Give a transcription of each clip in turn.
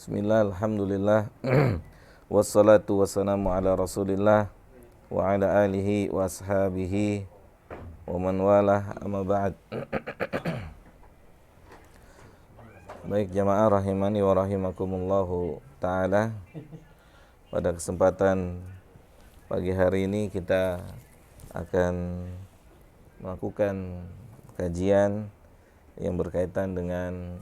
Bismillah, alhamdulillah. Wassalatu wassalamu ala rasulillah wa ala alihi wa ashabihi wa man walah, amma ba'd. Baik jamaah rahimani wa rahimakumullahu ta'ala, pada kesempatan pagi hari ini kita akan melakukan kajian yang berkaitan dengan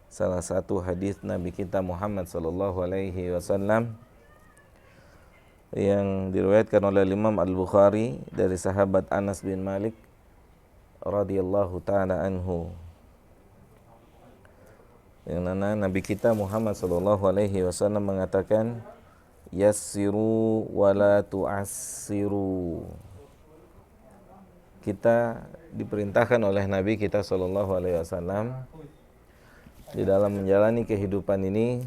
salah satu hadis Nabi kita Muhammad sallallahu alaihi wasallam yang diriwayatkan oleh Imam Al-Bukhari dari sahabat Anas bin Malik radhiyallahu taala anhu, yang mana Nabi kita Muhammad sallallahu alaihi wasallam mengatakan, yassiru wa la tu'assiru. Kita diperintahkan oleh Nabi kita sallallahu alaihi wasallam di dalam menjalani kehidupan ini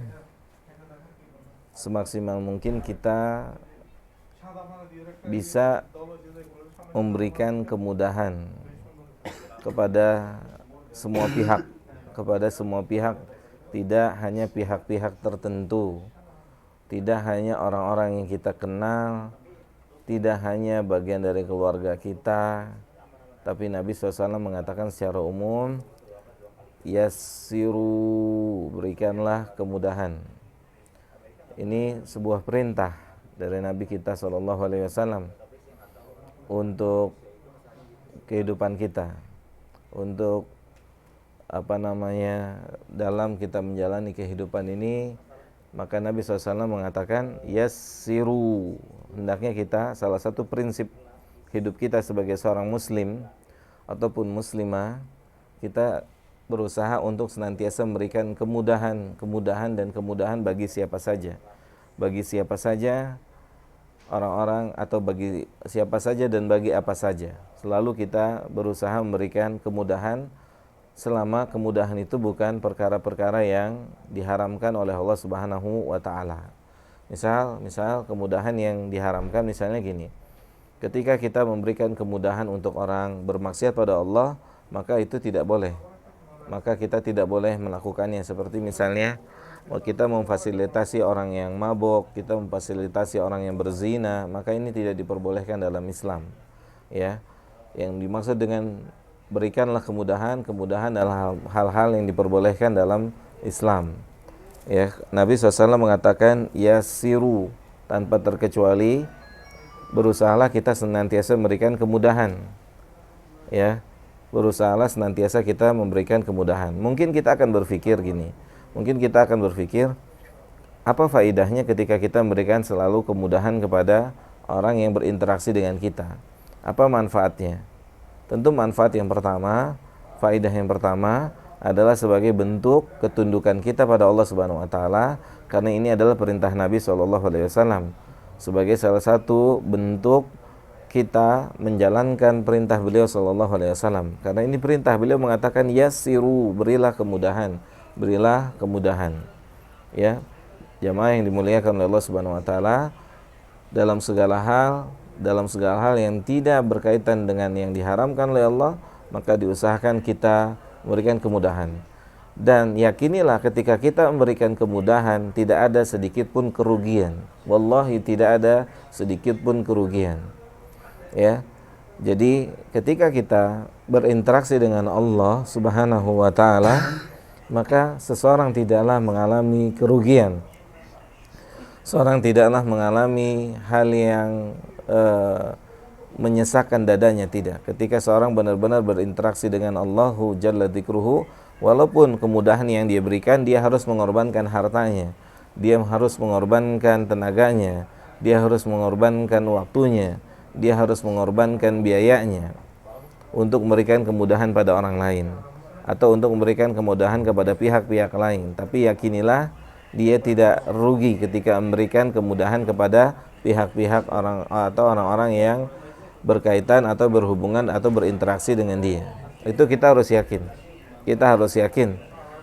semaksimal mungkin kita bisa memberikan kemudahan kepada semua pihak, tidak hanya pihak-pihak tertentu, tidak hanya orang-orang yang kita kenal, tidak hanya bagian dari keluarga kita, tapi Nabi SAW mengatakan secara umum, yassiru, berikanlah kemudahan. Ini sebuah perintah dari Nabi kita SAW untuk kehidupan kita, untuk dalam kita menjalani kehidupan ini. Maka Nabi SAW mengatakan yassiru, hendaknya kita, salah satu prinsip hidup kita sebagai seorang muslim ataupun muslimah, kita berusaha untuk senantiasa memberikan kemudahan bagi siapa saja. Bagi siapa saja orang-orang, atau bagi siapa saja dan bagi apa saja. Selalu kita berusaha memberikan kemudahan selama kemudahan itu bukan perkara-perkara yang diharamkan oleh Allah Subhanahu wa taala. Misal kemudahan yang diharamkan, misalnya gini. Ketika kita memberikan kemudahan untuk orang bermaksiat pada Allah, maka itu tidak boleh. Maka kita tidak boleh melakukannya. Seperti misalnya kita memfasilitasi orang yang mabuk, kita memfasilitasi orang yang berzina, maka ini tidak diperbolehkan dalam Islam. Ya, yang dimaksud dengan berikanlah kemudahan adalah hal-hal yang diperbolehkan dalam Islam. Ya, Nabi SAW mengatakan yassiru, tanpa terkecuali berusahalah kita senantiasa memberikan kemudahan. Ya, berusahalah senantiasa kita memberikan kemudahan. Mungkin kita akan berpikir gini, apa faedahnya ketika kita memberikan selalu kemudahan kepada orang yang berinteraksi dengan kita? Apa manfaatnya? Tentu manfaat yang pertama, faedah yang pertama adalah sebagai bentuk ketundukan kita pada Allah Subhanahu wa taala, karena ini adalah perintah Nabi SAW. Sebagai salah satu bentuk kita menjalankan perintah beliau sallallahu alaihi wasallam. Karena ini perintah beliau mengatakan yassiru, berilah kemudahan. Ya, jamaah yang dimuliakan oleh Allah Subhanahu wa taala, dalam segala hal yang tidak berkaitan dengan yang diharamkan oleh Allah, maka diusahakan kita memberikan kemudahan. Dan yakinilah ketika kita memberikan kemudahan, tidak ada sedikit pun kerugian. Wallahi tidak ada sedikit pun kerugian. Ya, jadi ketika kita berinteraksi dengan Allah Subhanahu wa taala, maka seseorang tidaklah mengalami kerugian. Seorang tidaklah mengalami hal yang menyesakkan dadanya, tidak. Ketika seorang benar-benar berinteraksi dengan Allahu Jalla Dzikruhu, walaupun kemudahan yang dia berikan, dia harus mengorbankan hartanya, dia harus mengorbankan tenaganya, dia harus mengorbankan waktunya, dia harus mengorbankan biayanya untuk memberikan kemudahan pada orang lain, atau untuk memberikan kemudahan kepada pihak-pihak lain. Tapi yakinilah dia tidak rugi ketika memberikan kemudahan kepada pihak-pihak orang atau orang-orang yang berkaitan atau berhubungan atau berinteraksi dengan dia. Itu kita harus yakin.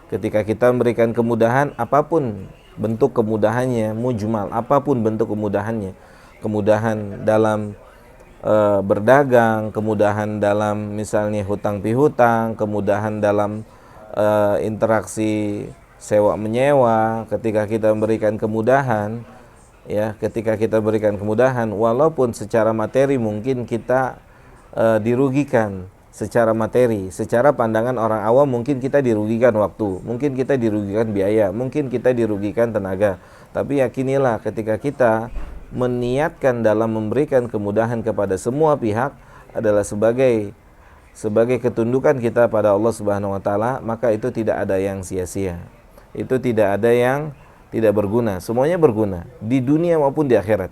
Ketika kita memberikan kemudahan, apapun bentuk kemudahannya, mujmal, apapun bentuk kemudahannya, kemudahan dalam berdagang, kemudahan dalam misalnya hutang pihutang, kemudahan dalam interaksi sewa menyewa, ketika kita memberikan kemudahan, ya, ketika kita berikan kemudahan, walaupun secara materi mungkin kita dirugikan secara materi, secara pandangan orang awam mungkin kita dirugikan waktu, mungkin kita dirugikan biaya, mungkin kita dirugikan tenaga. Tapi yakinilah ketika kita meniatkan dalam memberikan kemudahan kepada semua pihak adalah sebagai ketundukan kita pada Allah Subhanahu wa taala, maka itu tidak ada yang sia-sia. Itu tidak ada yang tidak berguna. Semuanya berguna di dunia maupun di akhirat.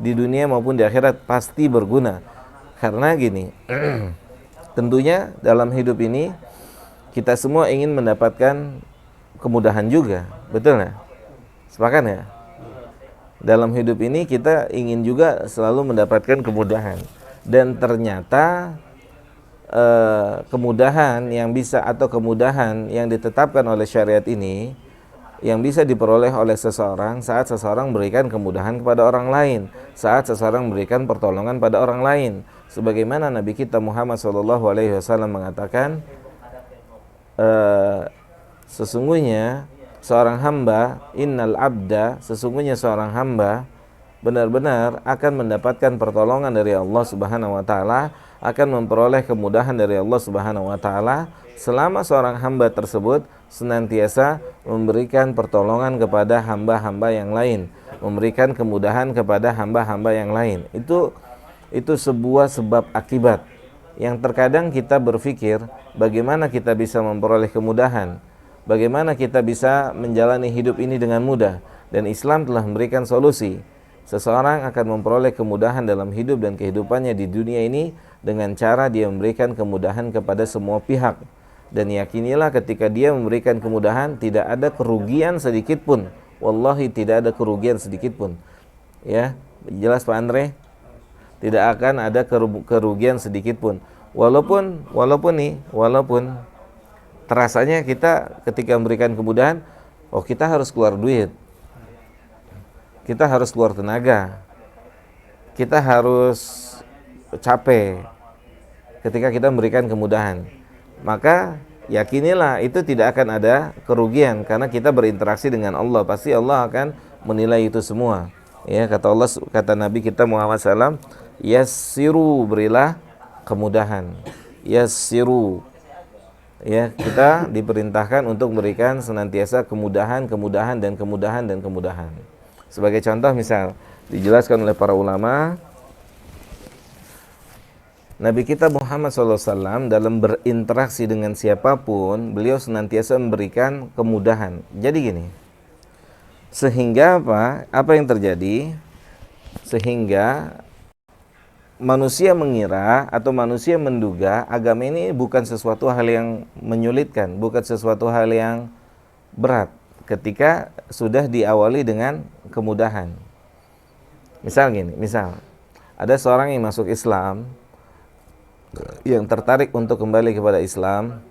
Di dunia maupun di akhirat pasti berguna. Karena gini, tentunya dalam hidup ini kita semua ingin mendapatkan kemudahan juga, betul nggak? Sepakat ya? Dalam hidup ini kita ingin juga selalu mendapatkan kemudahan, dan ternyata kemudahan yang bisa atau kemudahan yang ditetapkan oleh syariat ini yang bisa diperoleh oleh seseorang saat seseorang memberikan kemudahan kepada orang lain, saat seseorang memberikan pertolongan pada orang lain. Sebagaimana Nabi kita Muhammad SAW mengatakan, sesungguhnya seorang hamba, innal abda, sesungguhnya seorang hamba benar-benar akan mendapatkan pertolongan dari Allah Subhanahu wa taala, akan memperoleh kemudahan dari Allah Subhanahu wa taala selama seorang hamba tersebut senantiasa memberikan pertolongan kepada hamba-hamba yang lain, memberikan kemudahan kepada hamba-hamba yang lain. Itu sebuah sebab akibat yang terkadang kita berpikir bagaimana kita bisa memperoleh kemudahan, bagaimana kita bisa menjalani hidup ini dengan mudah, dan Islam telah memberikan solusi. Seseorang akan memperoleh kemudahan dalam hidup dan kehidupannya di dunia ini dengan cara dia memberikan kemudahan kepada semua pihak. Dan yakinilah ketika dia memberikan kemudahan tidak ada kerugian sedikit pun. Wallahi tidak ada kerugian sedikit pun. Ya, jelas Pak Andre? Tidak akan ada kerugian sedikit pun. Walaupun terasanya kita ketika memberikan kemudahan, oh kita harus keluar duit. Kita harus keluar tenaga. Kita harus capek ketika kita memberikan kemudahan. Maka yakinilah itu tidak akan ada kerugian karena kita berinteraksi dengan Allah. Pasti Allah akan menilai itu semua. Ya, kata Nabi kita Muhammad SAW, yassiru, berilah kemudahan. Yassiru. Ya, kita diperintahkan untuk memberikan senantiasa kemudahan. Sebagai contoh misal dijelaskan oleh para ulama, Nabi kita Muhammad SAW dalam berinteraksi dengan siapapun, beliau senantiasa memberikan kemudahan. Jadi gini, sehingga apa yang terjadi? Sehingga manusia mengira atau manusia menduga agama ini bukan sesuatu hal yang menyulitkan, bukan sesuatu hal yang berat ketika sudah diawali dengan kemudahan. Misal gini, ada seorang yang masuk Islam, yang tertarik untuk kembali kepada Islam,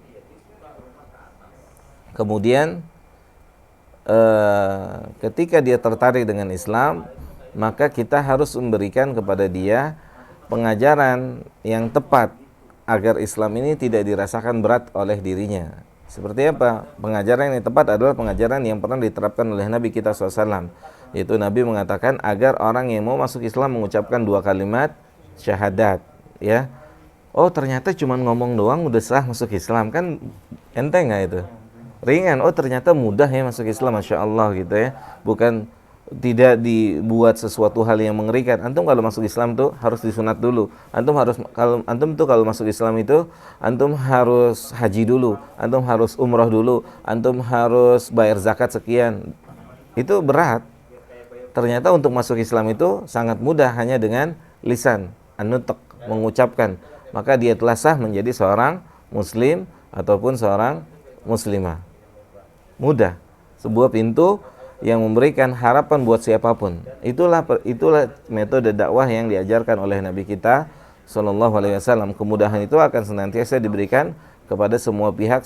kemudian ketika dia tertarik dengan Islam, maka kita harus memberikan kepada dia pengajaran yang tepat agar Islam ini tidak dirasakan berat oleh dirinya. Seperti apa? Pengajaran yang tepat adalah pengajaran yang pernah diterapkan oleh Nabi kita SAW, yaitu Nabi mengatakan agar orang yang mau masuk Islam mengucapkan 2 kalimat syahadat. Ya, oh ternyata cuma ngomong doang udah sah masuk Islam, kan enteng nggak itu? Ringan. Oh ternyata mudah ya masuk Islam, Masya Allah gitu ya. Bukan, tidak dibuat sesuatu hal yang mengerikan. Antum kalau masuk Islam tuh harus disunat dulu. Antum kalau masuk Islam itu antum harus haji dulu, antum harus umroh dulu, antum harus bayar zakat sekian. Itu berat. Ternyata untuk masuk Islam itu sangat mudah, hanya dengan lisan, an-nutq, mengucapkan. Maka dia telah sah menjadi seorang muslim ataupun seorang muslimah. Mudah. Sebuah pintu yang memberikan harapan buat siapapun. Itulah metode dakwah yang diajarkan oleh Nabi kita Shallallahu Alaihi Wasallam. Kemudahan itu akan senantiasa diberikan kepada semua pihak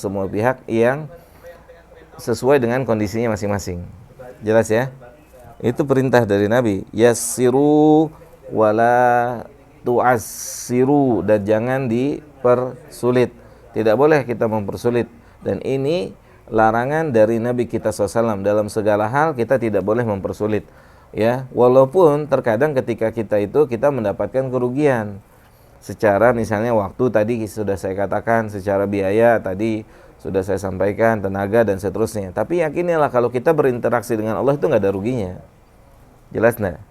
yang sesuai dengan kondisinya masing-masing. Jelas ya? Itu perintah dari Nabi. Yassiru wala tu'assiru, dan jangan dipersulit. Tidak boleh kita mempersulit. Dan ini larangan dari Nabi kita SAW. Dalam segala hal kita tidak boleh mempersulit. Ya, walaupun terkadang ketika kita mendapatkan kerugian. Secara misalnya waktu tadi sudah saya katakan, secara biaya tadi sudah saya sampaikan, tenaga dan seterusnya. Tapi yakinilah kalau kita berinteraksi dengan Allah itu nggak ada ruginya. Jelas nggak?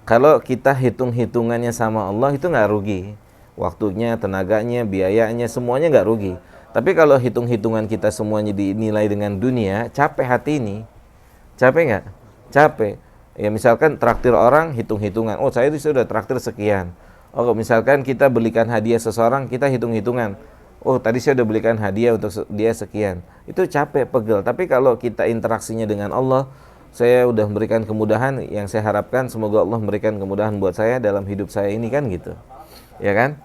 Kalau kita hitung-hitungannya sama Allah itu nggak rugi. Waktunya, tenaganya, biayanya, semuanya nggak rugi. Tapi kalau hitung-hitungan kita semuanya dinilai dengan dunia, capek hati ini. Capek nggak? Capek. Ya misalkan traktir orang, hitung-hitungan. Oh saya itu sudah traktir sekian. Oh misalkan kita belikan hadiah seseorang, kita hitung-hitungan. Oh tadi saya udah belikan hadiah untuk dia sekian. Itu capek, pegel. Tapi kalau kita interaksinya dengan Allah, saya udah memberikan kemudahan, yang saya harapkan semoga Allah memberikan kemudahan buat saya dalam hidup saya ini, kan gitu. Ya kan?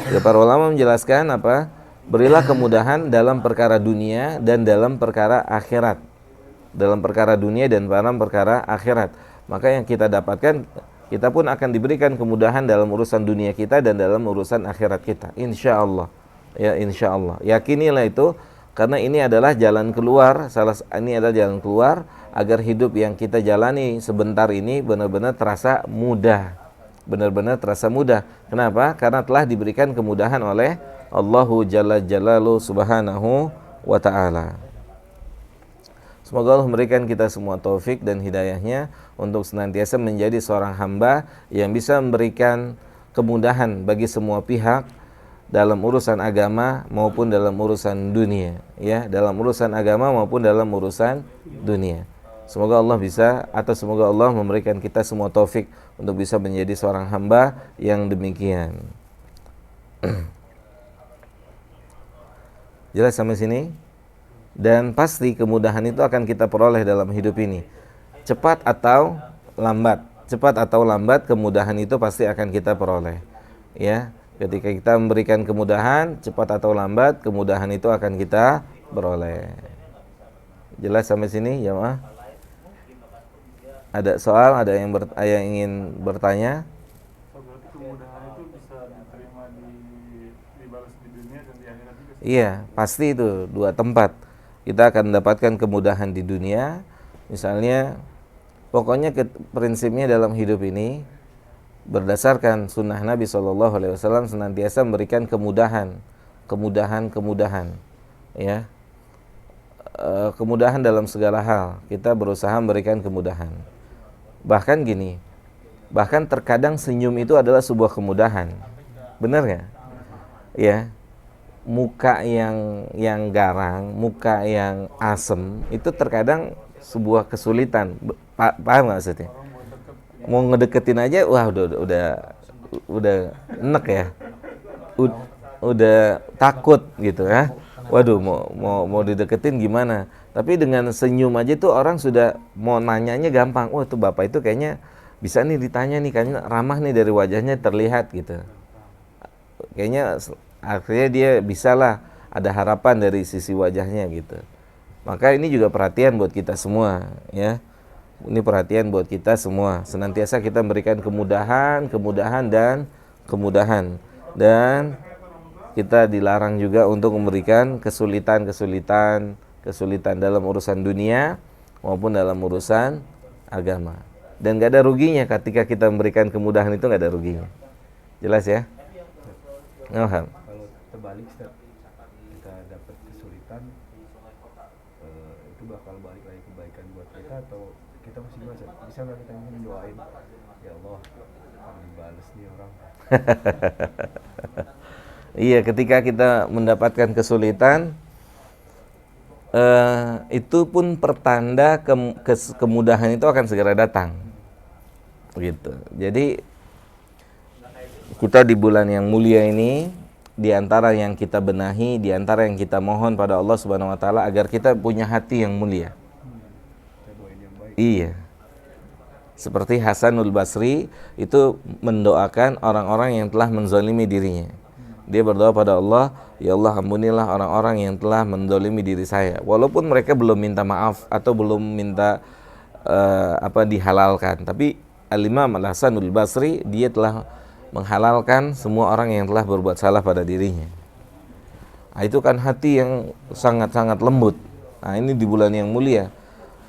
Ya, para ulama menjelaskan apa? Berilah kemudahan dalam perkara dunia dan dalam perkara akhirat. Dalam perkara dunia dan dalam perkara akhirat. Maka yang kita dapatkan, kita pun akan diberikan kemudahan dalam urusan dunia kita dan dalam urusan akhirat kita, insya Allah. Ya, insya Allah. Yakinilah itu, karena ini adalah jalan keluar. Ini adalah jalan keluar agar hidup yang kita jalani sebentar ini benar-benar terasa mudah. Benar-benar terasa mudah. Kenapa? Karena telah diberikan kemudahan oleh Allahu Jalla Jalaluhu Subhanahu wa Ta'ala. Semoga Allah memberikan kita semua taufik dan hidayahnya untuk senantiasa menjadi seorang hamba yang bisa memberikan kemudahan bagi semua pihak dalam urusan agama maupun dalam urusan dunia, ya, dalam urusan agama maupun dalam urusan dunia. Semoga Allah bisa, atau semoga Allah memberikan kita semua taufik untuk bisa menjadi seorang hamba yang demikian. Jelas sampai sini? Dan pasti kemudahan itu akan kita peroleh dalam hidup ini. Cepat atau lambat kemudahan itu pasti akan kita peroleh. Ya, ketika kita memberikan kemudahan, cepat atau lambat kemudahan itu akan kita peroleh. Jelas sampai sini, jemaah? Ada soal, ada yang ingin bertanya? Berarti kemudahan itu bisa diterima dibalas di dunia dan di akhirat juga. Iya, pasti itu dua tempat. Kita akan mendapatkan kemudahan di dunia. Misalnya, pokoknya prinsipnya dalam hidup ini berdasarkan sunnah Nabi SAW senantiasa memberikan kemudahan, ya, kemudahan dalam segala hal. Kita berusaha memberikan kemudahan. Bahkan gini, bahkan terkadang senyum itu adalah sebuah kemudahan. Benar nggak? Ya. Muka yang garang, muka yang asem itu terkadang sebuah kesulitan. Paham nggak maksudnya? Mau ngedeketin aja, wah udah enek ya, udah takut gitu ya. Waduh, mau dideketin gimana? Tapi dengan senyum aja tuh orang sudah mau nanyanya gampang. Wah tuh bapak itu kayaknya bisa nih ditanya nih, kayaknya ramah nih dari wajahnya terlihat gitu. Kayaknya akhirnya dia bisalah ada harapan dari sisi wajahnya gitu. Maka ini juga perhatian buat kita semua, ya. Ini perhatian buat kita semua. Senantiasa kita memberikan kemudahan dan kita dilarang juga untuk memberikan kesulitan dalam urusan dunia maupun dalam urusan agama. Dan gak ada ruginya ketika kita memberikan kemudahan, itu gak ada ruginya. Jelas ya? Paham? Terbalik, Ustaz, kita dapat kesulitan, itu bakal balik lagi kebaikan buat kita, atau kita masih bisa nggak kita doain, ya Allah akan dibales nih orang. Iya, ketika kita mendapatkan kesulitan, itu pun pertanda kemudahan itu akan segera datang, gitu. Jadi kita di bulan yang mulia ini, di antara yang kita benahi, di antara yang kita mohon pada Allah Subhanahu wa Ta'ala agar kita punya hati yang mulia. Iya. Seperti Hasanul Basri itu mendoakan orang-orang yang telah menzalimi dirinya. Dia berdoa pada Allah, ya Allah ampunilah orang-orang yang telah menzalimi diri saya. Walaupun mereka belum minta maaf atau belum minta dihalalkan, tapi Al-Imam Al-Hasanul Basri dia telah menghalalkan semua orang yang telah berbuat salah pada dirinya. Nah, itu kan hati yang sangat-sangat lembut, Nah, ini di bulan yang mulia,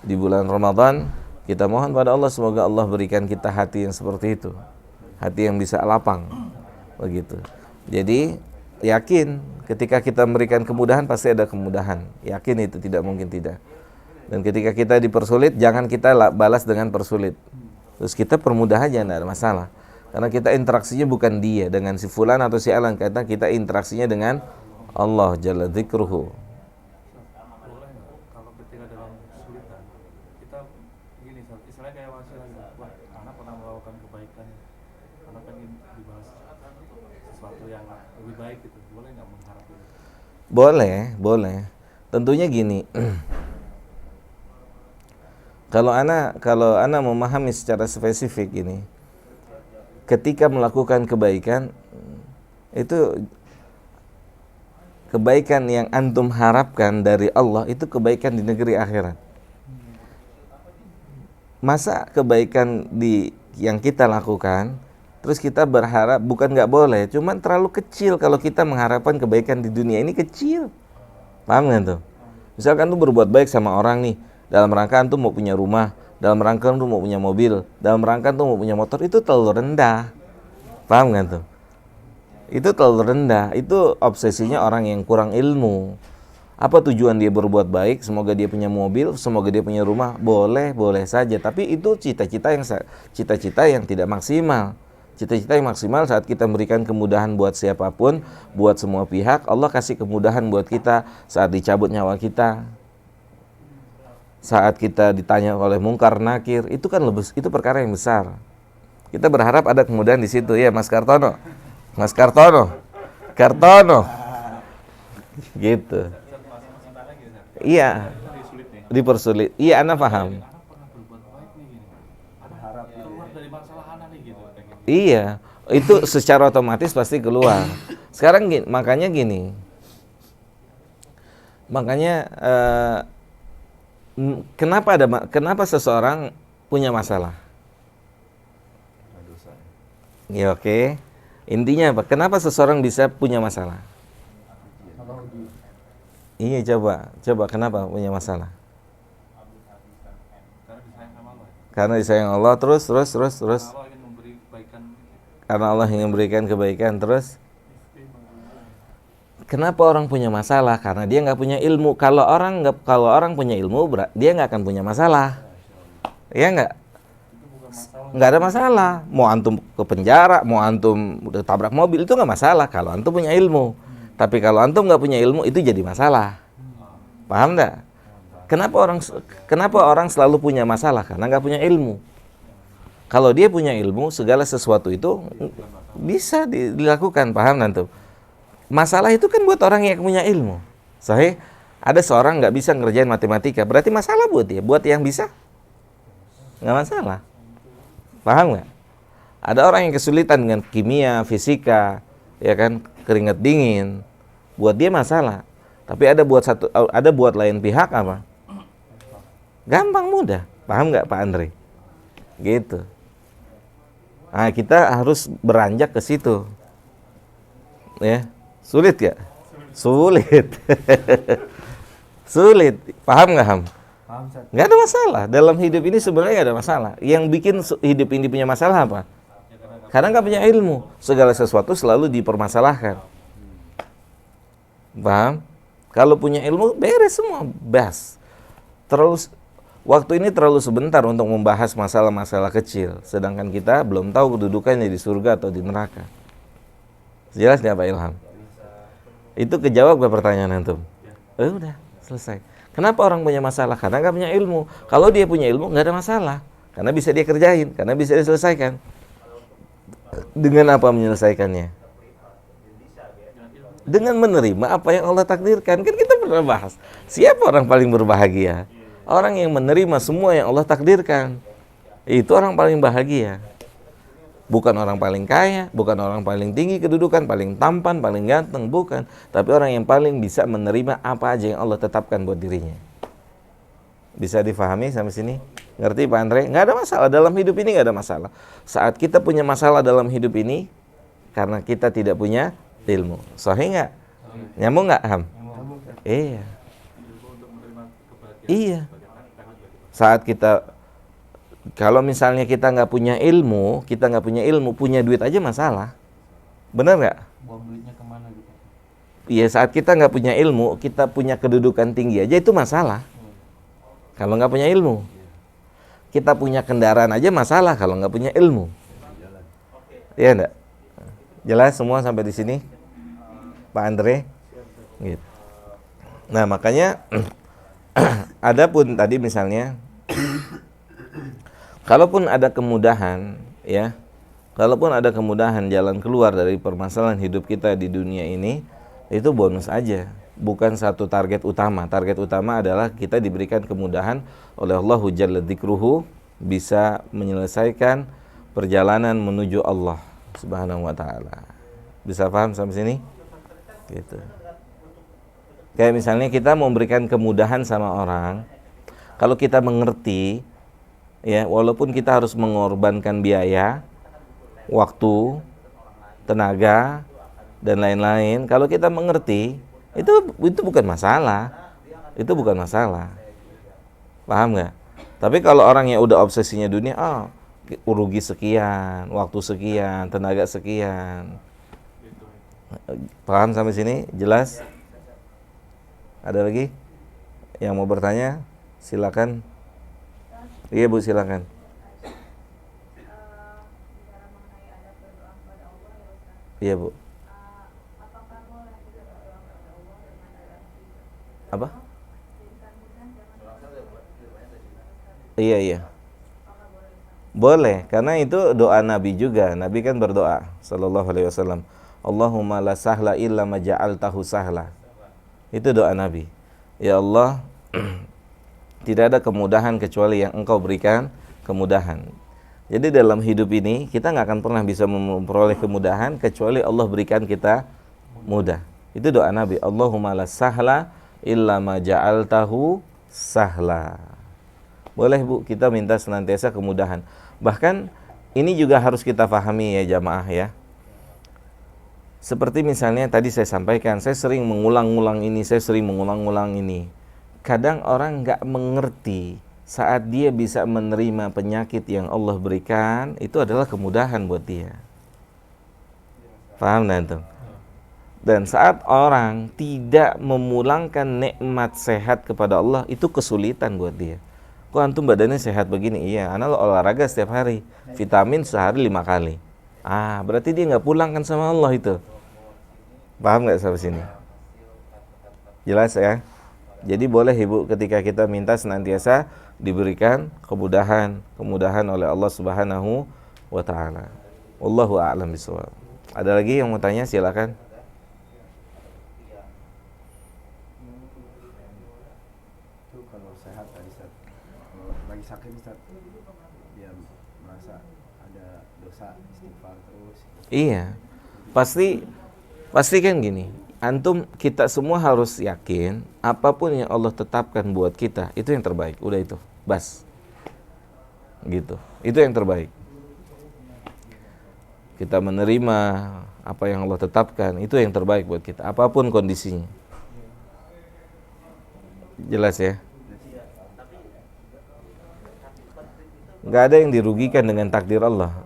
di bulan Ramadan, kita mohon pada Allah semoga Allah berikan kita hati yang seperti itu, hati yang bisa lapang, begitu. Jadi yakin ketika kita memberikan kemudahan pasti ada kemudahan, yakin itu tidak mungkin tidak. Dan ketika kita dipersulit, jangan kita balas dengan persulit. Terus kita permudah aja, tidak ada masalah. Karena kita interaksinya bukan dia dengan si fulan atau si alan, karena kita interaksinya dengan Allah Jalla Dzikruhu. Boleh nggak kalau ketika dalam kesulitan kita gini, istilahnya kayak wasilah gitu, wah anak pernah melakukan kebaikan, anak pengen dibahas sesuatu yang lebih baik gitu, boleh nggak mengharap itu? Boleh, boleh. Tentunya gini. Kalau ana memahami secara spesifik ini, ketika melakukan kebaikan itu kebaikan yang antum harapkan dari Allah itu kebaikan di negeri akhirat. Masa kebaikan yang kita lakukan terus kita berharap, bukan nggak boleh, cuman terlalu kecil kalau kita mengharapkan kebaikan di dunia ini kecil. Paham nggak tuh? Misalkan tuh berbuat baik sama orang nih, dalam rangka antum mau punya rumah, dalam rangka antum mau punya mobil, dalam rangka antum mau punya motor, itu terlalu rendah. Paham nggak tuh? Itu terlalu rendah. Itu obsesinya orang yang kurang ilmu. Apa tujuan dia berbuat baik? Semoga dia punya mobil, semoga dia punya rumah. Boleh, boleh saja. Tapi itu cita-cita yang tidak maksimal. Cita-cita yang maksimal saat kita memberikan kemudahan buat siapapun, buat semua pihak. Allah kasih kemudahan buat kita saat dicabut nyawa kita, saat kita ditanya oleh mungkar nakir, itu kan itu perkara yang besar. Kita berharap ada kemudahan di situ ya, Mas Kartono. Mas Kartono. Gitu. Iya. Dipersulit. Iya, ana paham. Iya, itu secara otomatis pasti keluar. Sekarang makanya kenapa seseorang punya masalah? Ya oke. Intinya apa? Kenapa seseorang bisa punya masalah? Iya, coba kenapa punya masalah? Karena disayang Allah, terus. Karena Allah ingin memberikan kebaikan, terus. Kenapa orang punya masalah? Karena dia nggak punya ilmu. Kalau orang punya ilmu, dia nggak akan punya masalah. Ya nggak? Nggak ada masalah. Mau antum ke penjara, mau antum udah tabrak mobil, itu nggak masalah kalau antum punya ilmu. Tapi kalau antum nggak punya ilmu, itu jadi masalah. Paham nggak? Kenapa orang selalu punya masalah? Karena nggak punya ilmu. Kalau dia punya ilmu, segala sesuatu itu bisa dilakukan. Paham antum? Masalah itu kan buat orang yang punya ilmu. Sahih? Ada seorang nggak bisa ngerjain matematika, berarti masalah buat dia. Buat yang bisa, nggak masalah. Paham nggak? Ada orang yang kesulitan dengan kimia, fisika, ya kan, keringat dingin, buat dia masalah. Tapi ada buat lain pihak apa? Gampang, mudah. Paham nggak Pak Andre? Gitu. Nah, kita harus beranjak ke situ. Ya. Sulit ya? Sulit. Sulit. Paham nggak, Ham? Paham, Ustaz. Nggak ada masalah. Dalam hidup ini sebenarnya nggak ada masalah. Yang bikin hidup ini punya masalah apa? Karena nggak punya ilmu. Segala sesuatu selalu dipermasalahkan. Paham? Kalau punya ilmu, beres semua. Waktu ini terlalu sebentar untuk membahas masalah-masalah kecil. Sedangkan kita belum tahu kedudukannya di surga atau di neraka. Jelas nggak Pak Ilham? Itu kejawab ke pertanyaan antum? Udah, selesai. Kenapa orang punya masalah? Karena nggak punya ilmu. Kalau dia punya ilmu, nggak ada masalah. Karena bisa dia kerjain, karena bisa dia selesaikan. Dengan apa menyelesaikannya? Dengan menerima apa yang Allah takdirkan. Kan kita pernah bahas. Siapa orang paling berbahagia? Orang yang menerima semua yang Allah takdirkan. Itu orang paling bahagia. Bukan orang paling kaya, bukan orang paling tinggi kedudukan, paling tampan, paling ganteng, bukan. Tapi orang yang paling bisa menerima apa aja yang Allah tetapkan buat dirinya. Bisa difahami sampai sini? Ngerti Pak Andre? Nggak ada masalah, dalam hidup ini nggak ada masalah. Saat kita punya masalah dalam hidup ini, karena kita tidak punya ilmu. Sahih nggak? Nyambung nggak, Ham? Iya. Ilmu untuk menerima Iya. Saat kita, kalau misalnya kita nggak punya ilmu, punya duit aja masalah. Benar nggak? Buang duitnya kemana gitu. Iya, saat kita nggak punya ilmu, kita punya kedudukan tinggi aja itu masalah. Kalau nggak punya ilmu. Kita punya kendaraan aja masalah kalau nggak punya ilmu. Iya enggak? Jelas semua sampai di sini? Pak Andre? Gitu. Nah, makanya ada pun tadi misalnya kalaupun ada kemudahan ya, kalaupun ada kemudahan jalan keluar dari permasalahan hidup kita di dunia ini, itu bonus aja, bukan satu target utama. Target utama adalah kita diberikan kemudahan oleh Allah Jalla Dzikruhu bisa menyelesaikan perjalanan menuju Allah Subhanahu wa taala. Bisa paham sampai sini? Gitu. Kayak misalnya kita memberikan kemudahan sama orang, kalau kita mengerti ya, walaupun kita harus mengorbankan biaya, waktu, tenaga dan lain-lain, kalau kita mengerti, itu bukan masalah. Itu bukan masalah. Paham nggak? Tapi kalau orang yang udah obsesinya dunia, rugi sekian, waktu sekian, tenaga sekian. Paham sampai sini? Jelas? Ada lagi yang mau bertanya? Silakan. Iya Bu, silakan. Iya Bu. Apa? Iya. Boleh, karena itu doa Nabi juga. Nabi kan berdoa sallallahu alaihi wasallam, Allahumma la sahla illa ma ja'altahu sahla. Itu doa Nabi. Ya Allah, tidak ada kemudahan kecuali yang Engkau berikan kemudahan. Jadi dalam hidup ini kita nggak akan pernah bisa memperoleh kemudahan kecuali Allah berikan kita mudah. Itu doa Nabi. Allahumma la sahla illa ma ja'altahu sahla. Boleh Bu, kita minta senantiasa kemudahan. Bahkan ini juga harus kita pahami ya jamaah ya. Seperti misalnya tadi saya sampaikan, saya sering mengulang-ulang ini. Kadang orang nggak mengerti saat dia bisa menerima penyakit yang Allah berikan, itu adalah kemudahan buat dia. Paham nanti? Dan saat orang tidak memulangkan nikmat sehat kepada Allah, itu kesulitan buat dia. Kok antum badannya sehat begini? Iya, ana olahraga setiap hari, vitamin sehari 5 kali. Berarti dia nggak pulangkan sama Allah itu. Paham nggak sampai sini? Jelas ya? Jadi boleh Ibu ketika kita minta senantiasa diberikan kemudahan oleh Allah Subhanahu wa taala. Wallahu a'lam bishawab. Ada lagi yang mau tanya? Silakan. Itu kalau sehat tadi Ustaz. Kalau lagi sakit Ustaz, dia merasa ada dosa, istighfar terus. Iya. Pasti kan gini. Antum, kita semua harus yakin apapun yang Allah tetapkan buat kita itu yang terbaik. Udah itu, bas. Gitu. Itu yang terbaik. Kita menerima apa yang Allah tetapkan, itu yang terbaik buat kita, apapun kondisinya. Jelas ya? Nggak ada yang dirugikan dengan takdir Allah.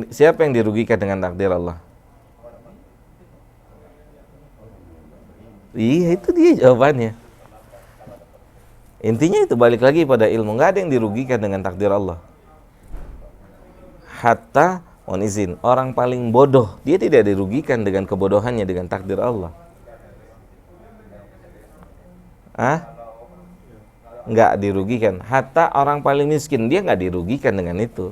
Siapa yang dirugikan dengan takdir Allah? Iya, itu dia jawabannya. Intinya itu balik lagi pada ilmu. Nggak ada yang dirugikan dengan takdir Allah. Hatta mohon izin, orang paling bodoh dia tidak dirugikan dengan kebodohannya dengan takdir Allah. Nggak dirugikan. Hatta orang paling miskin dia nggak dirugikan dengan itu.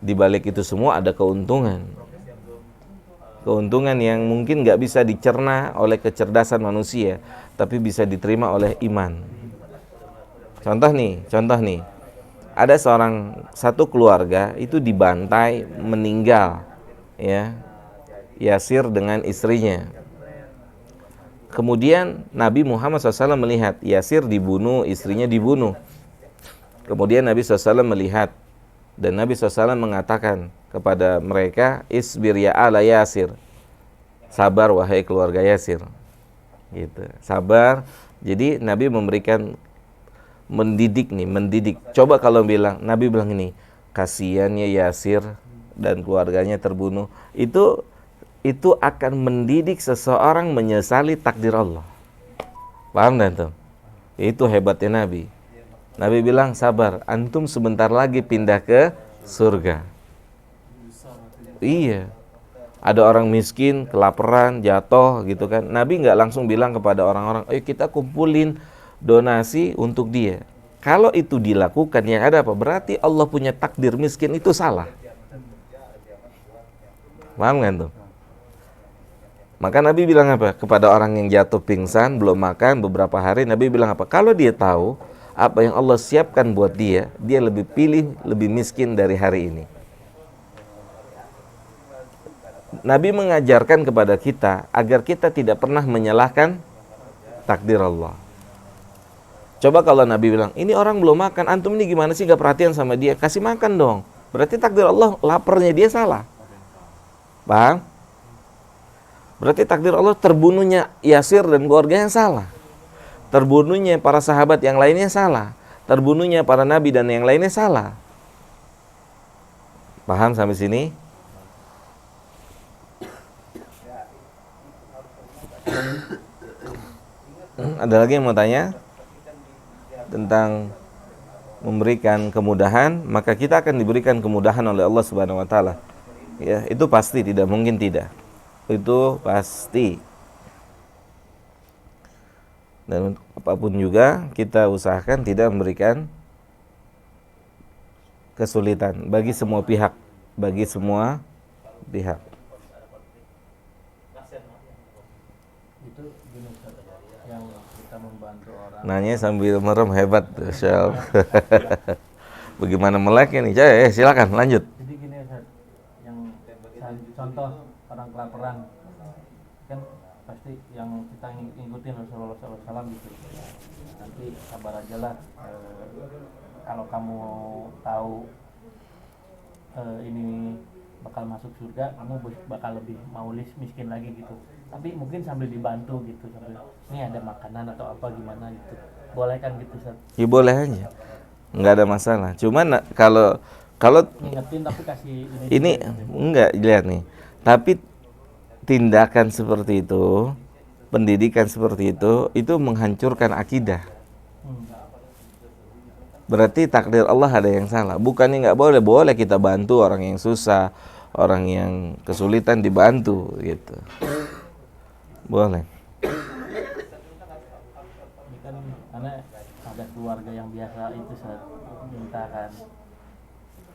Di balik itu semua ada keuntungan. Keuntungan yang mungkin nggak bisa dicerna oleh kecerdasan manusia, tapi bisa diterima oleh iman. Contoh nih, ada satu keluarga itu dibantai, meninggal, ya, Yasir dengan istrinya. Kemudian Nabi Muhammad SAW melihat Yasir dibunuh, istrinya dibunuh. Kemudian Nabi SAW melihat, dan Nabi SAW mengatakan kepada mereka, isbir ya ala Yasir, sabar wahai keluarga Yasir, gitu, sabar. Jadi Nabi memberikan mendidik nih, mendidik. Coba kalau Nabi bilang ini, kasihannya Yasir dan keluarganya terbunuh, itu akan mendidik seseorang menyesali takdir Allah. Paham dan tuh? Itu hebatnya Nabi. Nabi bilang, sabar, antum sebentar lagi pindah ke surga. Iya. Ada orang miskin, kelaparan, jatuh gitu kan. Nabi nggak langsung bilang kepada orang-orang, ayo kita kumpulin donasi untuk dia. Kalau itu dilakukan, yang ada apa? Berarti Allah punya takdir miskin itu salah. Paham kan tuh? Maka Nabi bilang apa? Kepada orang yang jatuh pingsan, belum makan beberapa hari, Nabi bilang apa? Kalau dia tahu apa yang Allah siapkan buat dia, dia lebih pilih lebih miskin dari hari ini. Nabi mengajarkan kepada kita agar kita tidak pernah menyalahkan takdir Allah. Coba kalau Nabi bilang, ini orang belum makan, antum ini gimana sih gak perhatian sama dia? Kasih makan dong. Berarti takdir Allah, laparnya dia salah. Paham? Berarti takdir Allah terbunuhnya Yasir dan keluarganya salah. Terbunuhnya para sahabat yang lainnya salah. Terbunuhnya para nabi dan yang lainnya salah. Paham sampai sini? Ada lagi yang mau tanya tentang memberikan kemudahan? Maka kita akan diberikan kemudahan oleh Allah Subhanahu wa taala. Ya, itu pasti, tidak mungkin tidak. Itu pasti. Dan apapun juga kita usahakan tidak memberikan kesulitan bagi semua pihak, bagi semua pihak. Itu gini Ustaz, yang kita membantu orang. Nanya sambil merem, hebat tuh, Syal. Bagaimana meleknya nih? Silakan lanjut. Jadi gini Ustaz, yang contoh orang kelaparan kan pasti yang kita ngikutin Rasulullah SAW gitu. Nanti sabar aja lah. Kalau kamu tahu ini bakal masuk surga, kamu bakal lebih mau miskin lagi gitu. Tapi mungkin sambil dibantu gitu, sambil ini ada makanan atau apa gimana gitu. Boleh kan gitu Ustaz? Ya boleh aja, nggak ada masalah. Cuman kalau Ngingetin tapi kasih ini enggak, lihat nih. Tapi tindakan seperti itu, pendidikan seperti itu menghancurkan akidah. Berarti takdir Allah ada yang salah. Bukannya nggak boleh, boleh kita bantu orang yang susah, orang yang kesulitan dibantu gitu. Boleh. Ini kan karena ada keluarga yang biasa itu saat minta kan.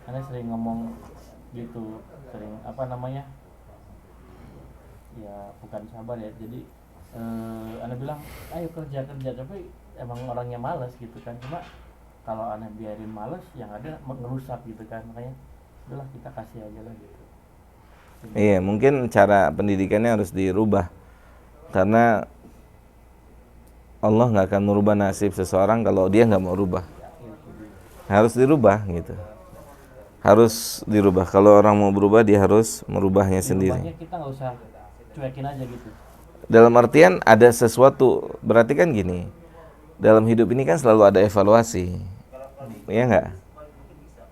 Karena sering ngomong gitu, sering apa namanya? Ya bukan sabar ya. Jadi Anda bilang, ayo kerja, tapi emang orangnya malas gitu kan. Cuma kalau Anda biarin malas, yang ada ngerusak gitu kan. Makanya udahlah kita kasih aja lah gitu. Iya, mungkin cara pendidikannya harus dirubah. Karena Allah nggak akan merubah nasib seseorang kalau dia nggak mau rubah. Harus dirubah gitu. Harus dirubah. Kalau orang mau berubah, dia harus merubahnya sendiri. Dirubahnya kita nggak usah cuekin aja gitu. Dalam artian ada sesuatu, berarti kan gini. Dalam hidup ini kan selalu ada evaluasi. Iya nggak?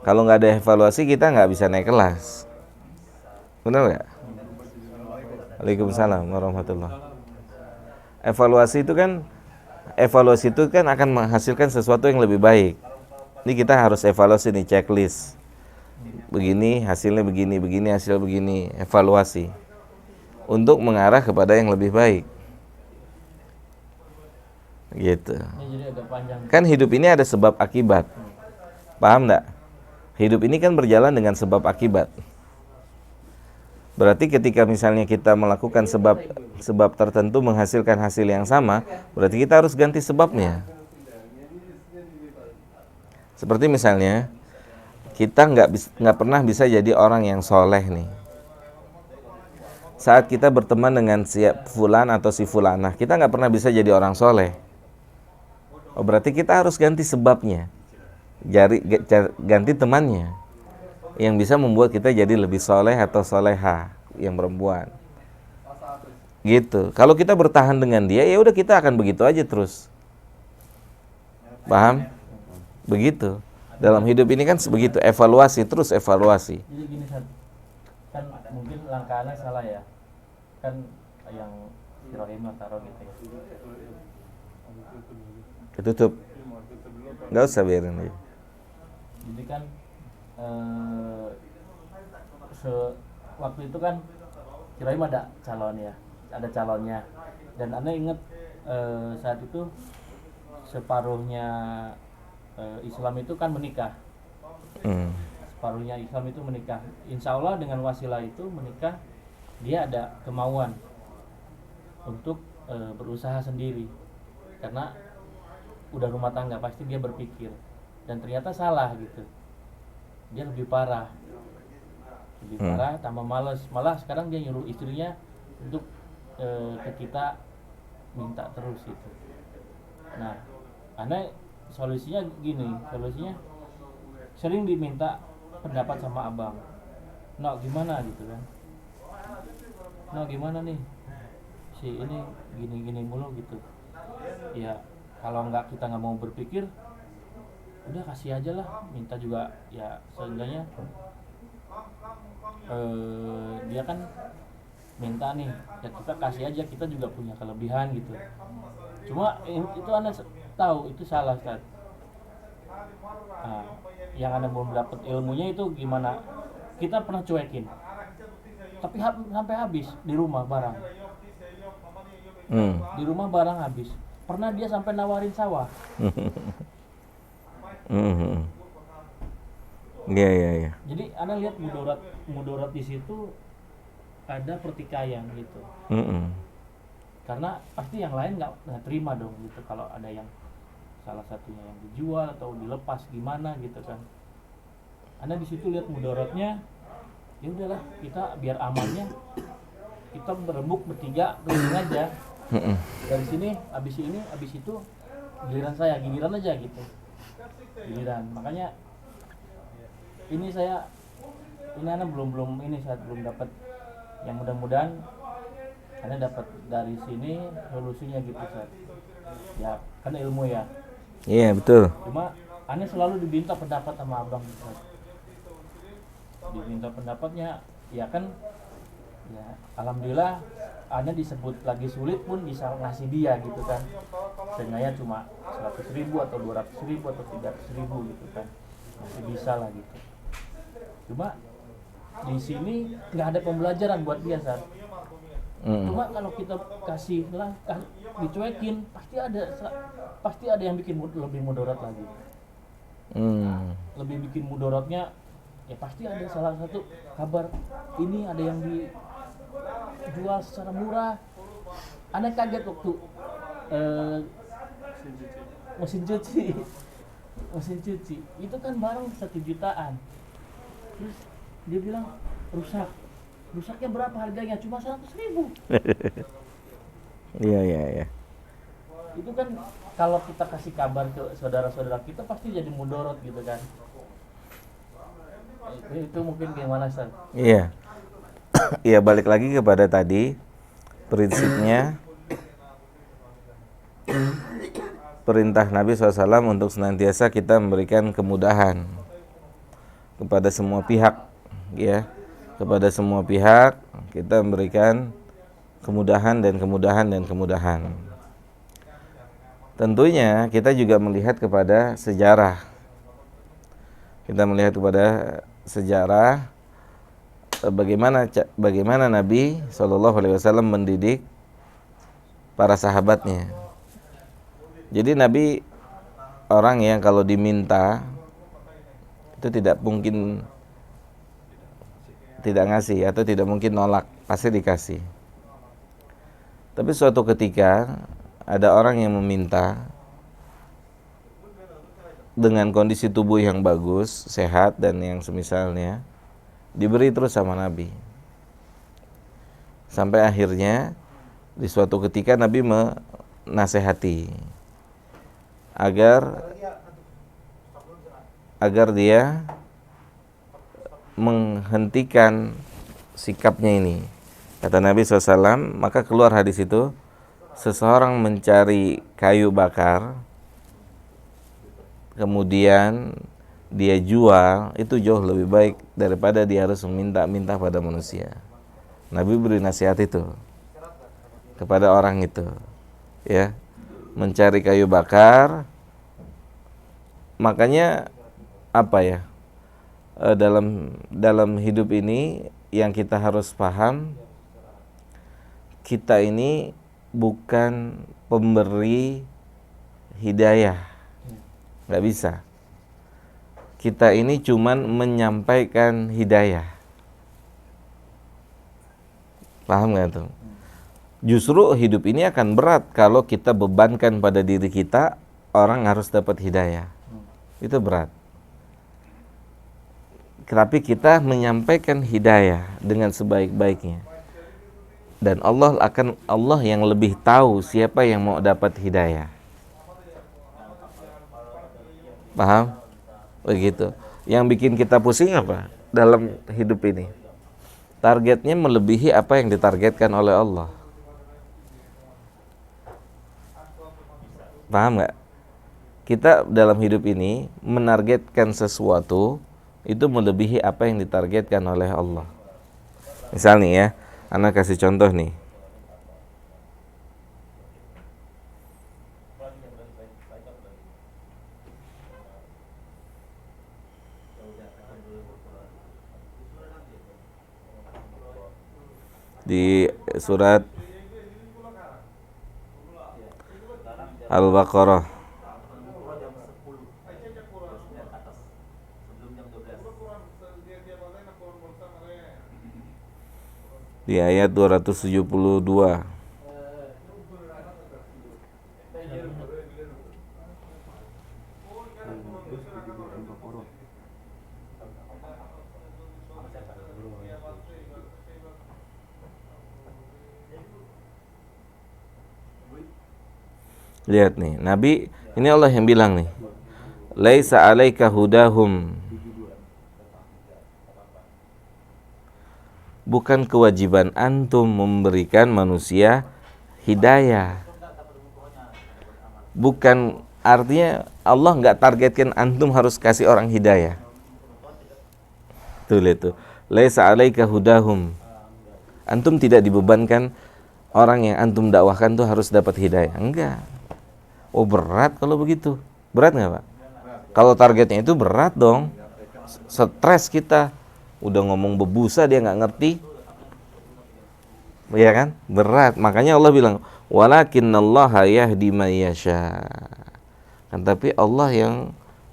Kalau nggak ada evaluasi, kita nggak bisa naik kelas. Benar nggak? Waalaikumsalam warahmatullahi. Evaluasi itu kan akan menghasilkan sesuatu yang lebih baik. Ini kita harus evaluasi nih, checklist. Begini hasilnya, begini hasil begini, evaluasi untuk mengarah kepada yang lebih baik. Gitu. Ini jadi agak panjang. Kan hidup ini ada sebab akibat. Paham enggak? Hidup ini kan berjalan dengan sebab akibat. Berarti ketika misalnya kita melakukan sebab tertentu menghasilkan hasil yang sama, berarti kita harus ganti sebabnya. Seperti misalnya kita nggak pernah bisa jadi orang yang soleh nih. Saat kita berteman dengan si fulan atau si fulanah, kita nggak pernah bisa jadi orang soleh. Oh, berarti kita harus ganti sebabnya, ganti temannya yang bisa membuat kita jadi lebih soleh atau soleha yang perempuan. Gitu. Kalau kita bertahan dengan dia, ya udah kita akan begitu aja terus. Paham? Begitu. Dalam hidup ini kan begitu, evaluasi, terus evaluasi. Jadi gini Sat, kan mungkin langkahnya salah ya, kan yang Ibrahim taruh gitu ya. Ketutup. Nggak usah biarin aja. Jadi kan waktu itu kan Ibrahim ada calonnya, dan Anda ingat saat itu separuhnya Islam itu kan menikah. Separuhnya Islam itu menikah. Insya Allah dengan wasilah itu menikah, dia ada kemauan untuk berusaha sendiri, karena udah rumah tangga pasti dia berpikir, dan ternyata salah gitu. Dia lebih parah, tambah males. Malah sekarang dia nyuruh istrinya untuk ke kita minta terus itu. Nah, karena solusinya sering diminta pendapat sama abang. No, gimana gitu kan? No, gimana nih? Si ini gini mulu gitu. Ya, kalau kita nggak mau berpikir, udah kasih aja lah. Minta juga ya seenggaknya dia kan minta nih, ya kita kasih aja, kita juga punya kelebihan gitu. Cuma itu Anda tahu itu salah kan. Nah, yang Anda belum dapat ilmunya itu gimana? Kita pernah cuekin, tapi sampai habis di rumah barang. Di rumah barang habis. Pernah dia sampai nawarin sawah. Iya. Jadi Anda lihat mudarat di situ ada pertikaian gitu. Karena pasti yang lain nggak terima dong gitu kalau ada yang salah satunya yang dijual atau dilepas gimana gitu kan. Anda di situ lihat mudaratnya, ya udahlah kita biar amannya kita berembuk bertiga keliling aja. Dari sini abis itu giliran aja gitu. Giliran. Makanya ini Anda belum dapat. Yang mudah-mudahan Anda dapat dari sini solusinya gitu, Sat. Ya, kan ilmu ya. Iya, betul. Cuma Anda selalu diminta pendapat sama abang, Sat. Diminta pendapatnya, ya kan. Ya, alhamdulillah Anda disebut lagi sulit pun bisa ngasih dia gitu kan. Seenggaknya cuma 100.000 atau 200.000 atau 300.000 gitu kan. Masih bisa lah gitu. Cuma di sini nggak ada pembelajaran buat dia, Sat. Cuma kalau kita kasih langkah dicuekin, pasti ada yang bikin lebih mudarat lagi. Lebih bikin mudaratnya, ya pasti ada salah satu kabar ini ada yang dijual secara murah. Anda kaget waktu mesin cuci itu kan barang 1 jutaan. Terus dia bilang rusaknya berapa harganya? Cuma 100.000. Iya. Itu kan kalau kita kasih kabar ke saudara-saudara kita pasti jadi mudarat gitu kan. Itu mungkin gimana, Sat? Iya. Iya, balik lagi kepada tadi prinsipnya perintah Nabi SAW untuk senantiasa kita memberikan kemudahan kepada semua pihak, ya, kepada semua pihak kita memberikan kemudahan. Tentunya kita juga melihat kepada sejarah. Bagaimana Nabi SAW mendidik para sahabatnya. Jadi Nabi orang yang kalau diminta itu tidak mungkin tidak ngasih atau tidak mungkin nolak, pasti dikasih. Tapi suatu ketika ada orang yang meminta dengan kondisi tubuh yang bagus, sehat dan yang semisalnya, diberi terus sama Nabi. Sampai akhirnya di suatu ketika Nabi menasehati agar dia menghentikan sikapnya ini. Kata Nabi SAW, maka keluar hadis itu, seseorang mencari kayu bakar, kemudian dia jual, itu jauh lebih baik daripada dia harus meminta-minta pada manusia. Nabi beri nasihat itu kepada orang itu, ya, mencari kayu bakar. Makanya apa ya, dalam hidup ini yang kita harus paham, kita ini bukan pemberi hidayah, nggak bisa. Kita ini cuman menyampaikan hidayah. Paham nggak tuh? Justru hidup ini akan berat kalau kita bebankan pada diri kita, orang harus dapat hidayah. Itu berat. Tapi kita menyampaikan hidayah dengan sebaik-baiknya. Dan Allah yang lebih tahu siapa yang mau dapat hidayah. Paham? Begitu. Yang bikin kita pusing apa dalam hidup ini? Targetnya melebihi apa yang ditargetkan oleh Allah. Paham nggak? Kita dalam hidup ini menargetkan sesuatu itu melebihi apa yang ditargetkan oleh Allah. Misal nih ya, Ana kasih contoh nih. Di surat Al-Baqarah di ayat 272. Lihat nih, Nabi, ini Allah yang bilang nih, laisa 'alaika hudahum. Bukan kewajiban antum memberikan manusia hidayah. Bukan, artinya Allah nggak targetkan antum harus kasih orang hidayah. Tuh lihat tuh, laisa 'alaika hudahum. Antum tidak dibebankan orang yang antum dakwahkan tuh harus dapat hidayah. Enggak. Oh berat kalau begitu. Berat nggak Pak? Kalau targetnya itu berat dong. Stres kita. Udah ngomong bebusa dia nggak ngerti. Iya kan? Berat. Makanya Allah bilang, walakinnallaha yahdi may yasha. Kan tapi Allah yang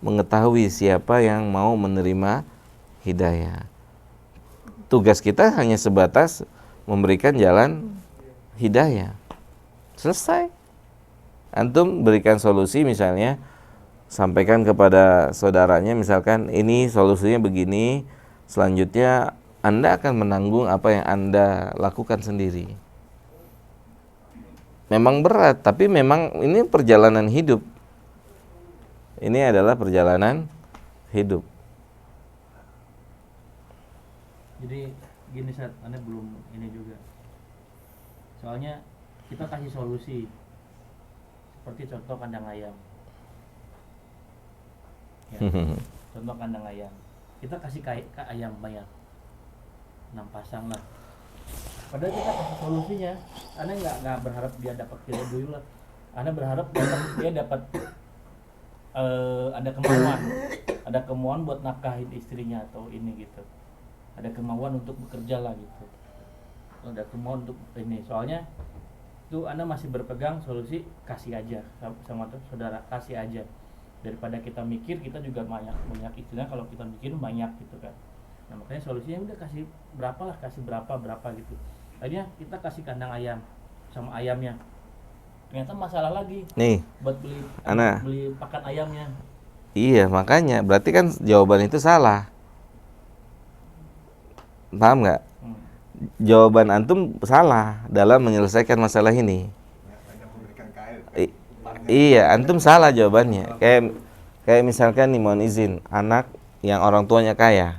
mengetahui siapa yang mau menerima hidayah. Tugas kita hanya sebatas memberikan jalan hidayah. Selesai. Antum berikan solusi, misalnya sampaikan kepada saudaranya, misalkan ini solusinya begini, selanjutnya Anda akan menanggung apa yang Anda lakukan sendiri. Memang berat, tapi memang ini perjalanan hidup. Ini adalah perjalanan hidup. Jadi gini Sat, Anda belum ini juga. Soalnya kita kasih solusi. Seperti contoh kandang ayam. Ya, contoh kandang ayam. Kita kasih ke ayam banyak. 6 pasang lah. Padahal kita kasih solusinya. Anda nggak berharap dia dapat kilo dulu lah. Anda berharap dia dapat ada kemauan buat nafkahin istrinya atau ini gitu. Ada kemauan untuk bekerja lah gitu. Ada kemauan untuk ini. Soalnya itu Anda masih berpegang solusi kasih aja sama saudara, kasih aja, daripada kita mikir kita juga banyak istilah, kalau kita mikir banyak gitu kan. Nah makanya solusinya udah kasih berapa gitu. Akhirnya kita kasih kandang ayam sama ayamnya, ternyata masalah lagi Nih, buat beli pakan ayamnya. iya makanya berarti kan jawaban itu salah. Paham nggak? Jawaban antum salah dalam menyelesaikan masalah ini. Iya, antum salah jawabannya. Kayak misalkan nih, mohon izin, anak yang orang tuanya kaya,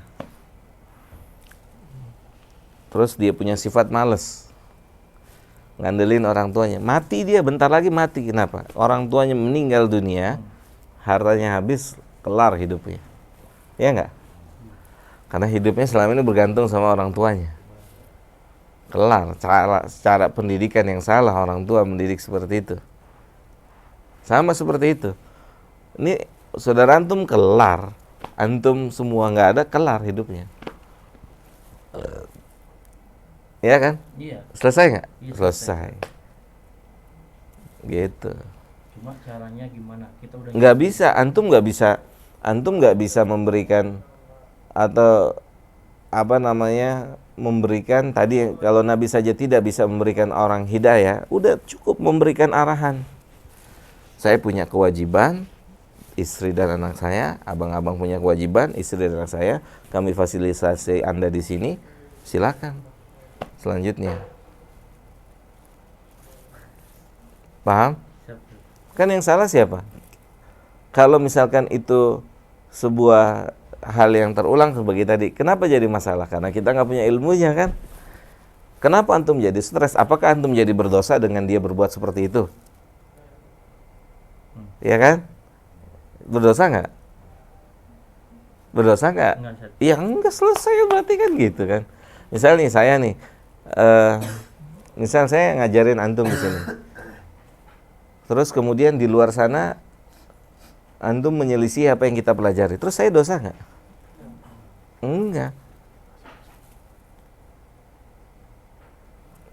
terus dia punya sifat males, ngandelin orang tuanya, mati dia bentar lagi mati. Kenapa? Orang tuanya meninggal dunia, hartanya habis, kelar hidupnya. Ya enggak? Karena hidupnya selama ini bergantung sama orang tuanya. Kelar. Cara pendidikan yang salah, orang tua mendidik seperti itu. Sama seperti itu. Ini saudara antum kelar, antum semua nggak ada, kelar hidupnya. Ya kan? Iya. Selesai nggak? Iya, Selesai. Gitu. Cuma caranya gimana? Kita udah Nggak bisa, antum nggak bisa memberikan atau apa namanya memberikan tadi, kalau Nabi saja tidak bisa memberikan orang hidayah, udah cukup memberikan arahan. Saya punya kewajiban, istri dan anak saya, abang-abang punya kewajiban, istri dan anak saya, kami fasilitasi Anda di sini, silakan. Selanjutnya. Paham? Siap. Kan yang salah siapa? Kalau misalkan itu sebuah hal yang terulang seperti tadi, kenapa jadi masalah? Karena kita nggak punya ilmunya kan? Kenapa antum jadi stres? Apakah antum jadi berdosa dengan dia berbuat seperti itu? Ya kan? Berdosa nggak? Berdosa nggak? Enggak, Ustaz. Ya enggak, selesai berarti kan gitu kan. Misal nih saya nih, misal saya ngajarin antum di sini. Terus kemudian di luar sana antum menyelisih apa yang kita pelajari. Terus saya dosa nggak? Enggak.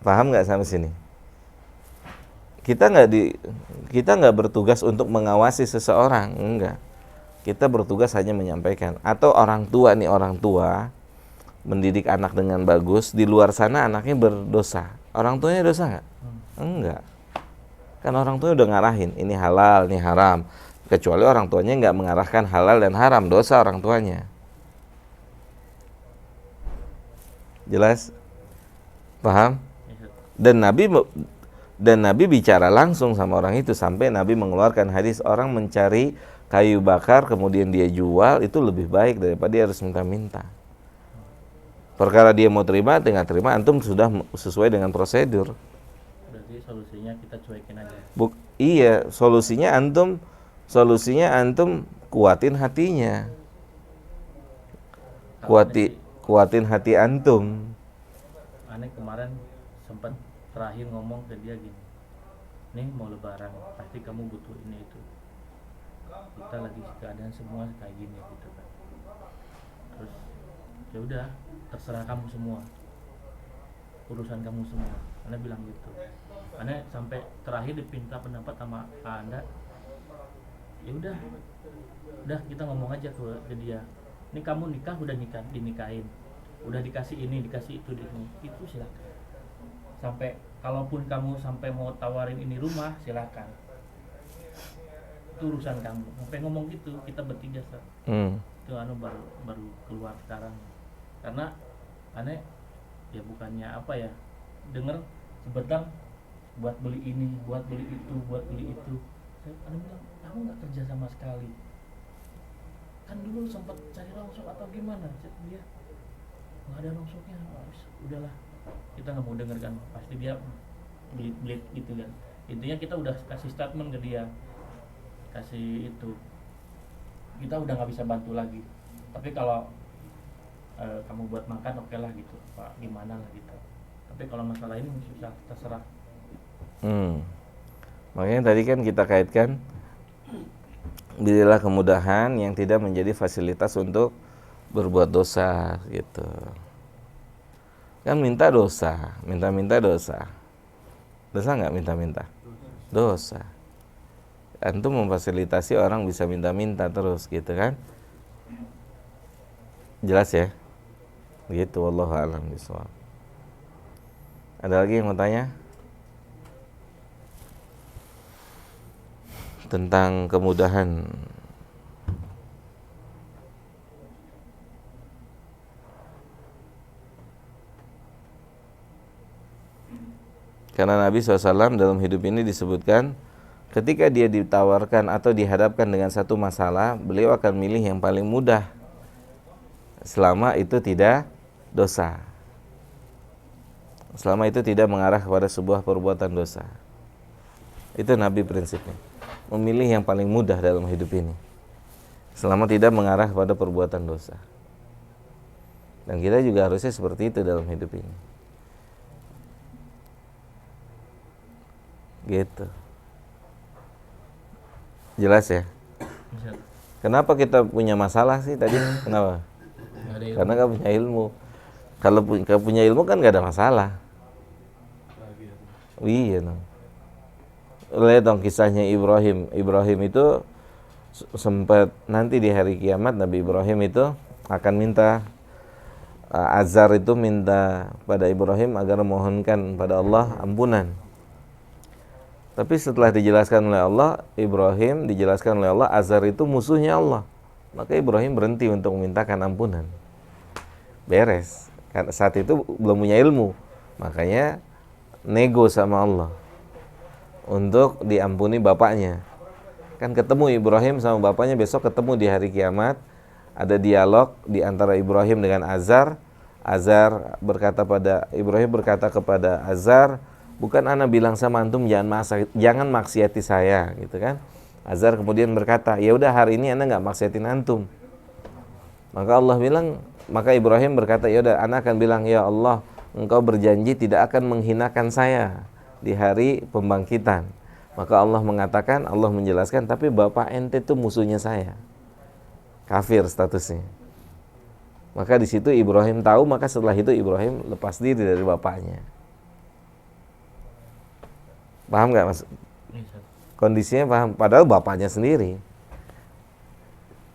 Paham nggak sampai sini? Kita nggak bertugas untuk mengawasi seseorang, enggak. Kita bertugas hanya menyampaikan. Atau orang tua mendidik anak dengan bagus, di luar sana anaknya berdosa. Orang tuanya dosa nggak? Enggak. Kan orang tuanya udah ngarahin, ini halal, ini haram. Kecuali orang tuanya nggak mengarahkan halal dan haram, dosa orang tuanya. Jelas? Paham? Dan Nabi bicara langsung sama orang itu, sampai Nabi mengeluarkan hadis orang mencari kayu bakar kemudian dia jual, itu lebih baik daripada dia harus minta-minta. Perkara dia mau terima, tinggal terima, antum sudah sesuai dengan prosedur. Berarti solusinya kita cuekin aja. Iya, solusinya antum kuatin hatinya. Kuatin hati antum. Aneh kemarin sempat terakhir ngomong ke dia gini, nih mau lebaran pasti kamu butuh ini itu, kita lagi keadaan semua kayak gini gitu kan. Terus ya udah, terserah kamu semua, urusan kamu semua. Anda bilang gitu. Anda sampai terakhir dipinta pendapat sama Anda. Ya udah kita ngomong aja ke dia, ini kamu nikah udah dinikahin, udah dikasih ini dikasih itu itu silakan. Sampai kalaupun kamu sampai mau tawarin ini rumah, silakan, itu urusan kamu. Sampai ngomong gitu kita bertiga itu baru keluar sekarang. Karena aneh ya bukannya apa ya, denger sebentar buat beli ini, buat beli itu, buat beli itu. Aneh bilang, kamu nggak kerja sama sekali, kan dulu sempat cari rongsok atau gimana? Dia nggak ada rongsoknya, udahlah, kita nggak mau denger kan, pasti dia beli gitu kan. Intinya kita udah kasih statement ke dia, kasih itu, kita udah nggak bisa bantu lagi, tapi kalau kamu buat makan oke lah gitu Pak, gimana lah gitu, tapi kalau masalah ini susah, terserah. Makanya tadi kan kita kaitkan, berilah kemudahan yang tidak menjadi fasilitas untuk berbuat dosa gitu. Kan minta dosa, minta dosa. Dosa nggak minta-minta? Dosa. Antum memfasilitasi orang bisa minta-minta terus gitu kan? Jelas ya? Gitu, wallahu a'lam bishawab. Ada lagi yang mau tanya? Tentang kemudahan. Karena Nabi SAW dalam hidup ini disebutkan, ketika dia ditawarkan atau dihadapkan dengan satu masalah, beliau akan milih yang paling mudah, selama itu tidak dosa, selama itu tidak mengarah kepada sebuah perbuatan dosa. Itu Nabi prinsipnya. memilih yang paling mudah dalam hidup ini, selama tidak mengarah pada perbuatan dosa. Dan kita juga harusnya seperti itu dalam hidup ini. Gitu. Jelas ya? Kenapa kita punya masalah sih tadi? Kenapa? Karena nggak punya ilmu. Kalau punya ilmu kan nggak ada masalah. Iya dong. Lihat dong kisahnya Ibrahim. Ibrahim itu sempat nanti di hari kiamat Nabi Ibrahim itu akan minta Azar itu minta pada Ibrahim agar memohonkan pada Allah ampunan. Tapi setelah dijelaskan oleh Allah, Ibrahim dijelaskan oleh Allah, Azar itu musuhnya Allah. Maka Ibrahim berhenti untuk memintakan ampunan. Beres. Karena saat itu belum punya ilmu. Makanya nego sama Allah untuk diampuni bapaknya. Kan ketemu Ibrahim sama bapaknya, besok ketemu di hari kiamat. Ada dialog di antara Ibrahim dengan Azar. Azar berkata pada Ibrahim berkata kepada Azar, bukan ana bilang sama antum jangan maksiati saya, gitu kan? Azar kemudian berkata, ya udah hari ini ana nggak maksiatin antum. Maka Ibrahim berkata, ya udah ana akan bilang, ya Allah, engkau berjanji tidak akan menghinakan saya di hari pembangkitan. Maka Allah menjelaskan, tapi bapak ente itu musuhnya saya. Kafir statusnya. Maka di situ Ibrahim tahu, maka setelah itu Ibrahim lepas diri dari bapaknya. Paham nggak mas? Kondisinya paham. Padahal bapaknya sendiri.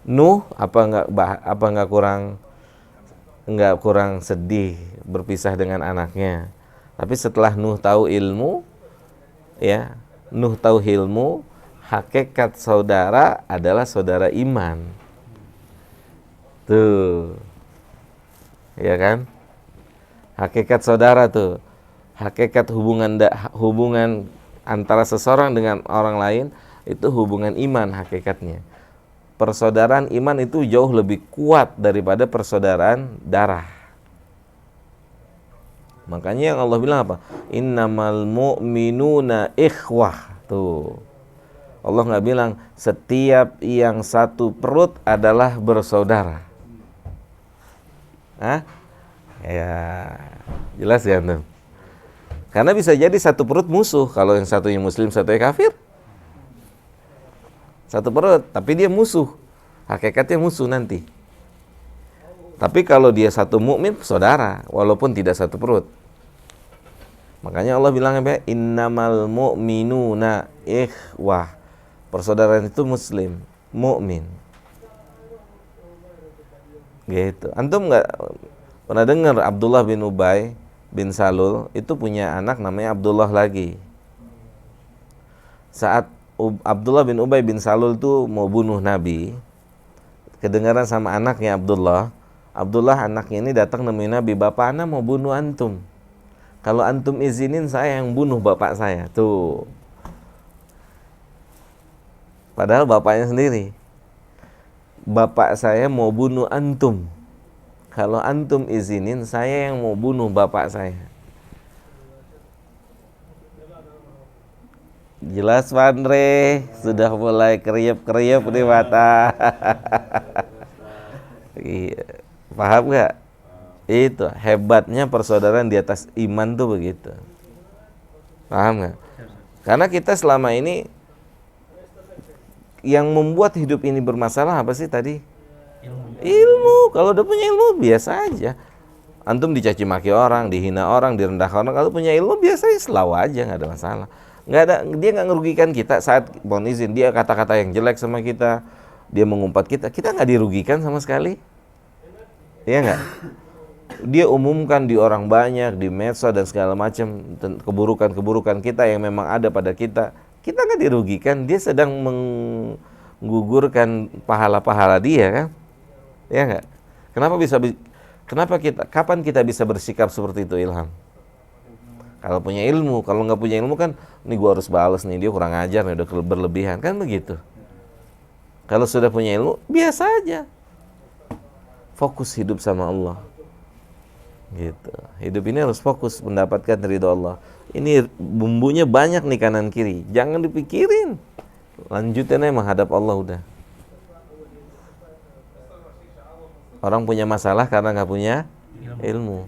Nuh apa nggak kurang sedih berpisah dengan anaknya. Tapi setelah Nuh tahu ilmu, ya Nuh tahu ilmu, hakikat saudara adalah saudara iman. Tuh. Ya kan? Hakikat saudara tuh. Hakikat hubungan antara seseorang dengan orang lain itu hubungan iman hakikatnya. Persaudaraan iman itu jauh lebih kuat daripada persaudaraan darah. Makanya yang Allah bilang apa? Innamal mu'minuna ikhwah. Tuh. Allah nggak bilang setiap yang satu perut adalah bersaudara. Hah? Ya, jelas ya antum. Karena bisa jadi satu perut musuh. Kalau yang satunya muslim, satunya kafir. Satu perut, tapi dia musuh. Hakikatnya musuh nanti. Tapi kalau dia satu mukmin, saudara, walaupun tidak satu perut. Makanya Allah bilang apa? Innamal mu'minuna ikhwah. Persaudaraan itu muslim, mukmin. Gitu. Antum nggak pernah dengar Abdullah bin Ubay bin Salul itu punya anak namanya Abdullah lagi. Saat Abdullah bin Ubay bin Salul itu mau bunuh Nabi, kedengaran sama anaknya Abdullah anaknya ini datang nemuin Nabi, bapak anak mau bunuh antum. Kalau antum izinin saya yang bunuh bapak saya. Tuh. Padahal bapaknya sendiri. Bapak saya mau bunuh antum. Kalau antum izinin, saya yang mau bunuh bapak saya. Jelas Pandre, sudah mulai kriep-kriep di mata. Paham gak? Itu hebatnya persaudaraan di atas iman tuh begitu. Paham gak? Karena kita selama ini yang membuat hidup ini bermasalah apa sih tadi? Ilmu. Kalau udah punya ilmu biasa aja. Antum dicaci maki orang, dihina orang, direndahkan orang. Kalau punya ilmu biasanya selalu aja, nggak ada masalah. Dia nggak ngerugikan kita saat mohon izin dia kata-kata yang jelek sama kita, dia mengumpat kita nggak dirugikan sama sekali. Iya nggak? Dia umumkan di orang banyak, di medsos dan segala macam keburukan-keburukan kita yang memang ada pada kita. Kita nggak dirugikan, dia sedang menggugurkan pahala-pahala dia kan, ya nggak? Kapan kita bisa bersikap seperti itu Ilham? Kalau punya ilmu, kalau nggak punya ilmu kan, ini gua harus balas nih, dia kurang ajar nih, udah berlebihan kan begitu. Kalau sudah punya ilmu, biasa aja, fokus hidup sama Allah. Gitu. Hidup ini harus fokus mendapatkan ridho Allah. Ini bumbunya banyak nih kanan kiri. Jangan dipikirin. Lanjutin aja menghadap Allah udah. Orang punya masalah karena nggak punya ilmu.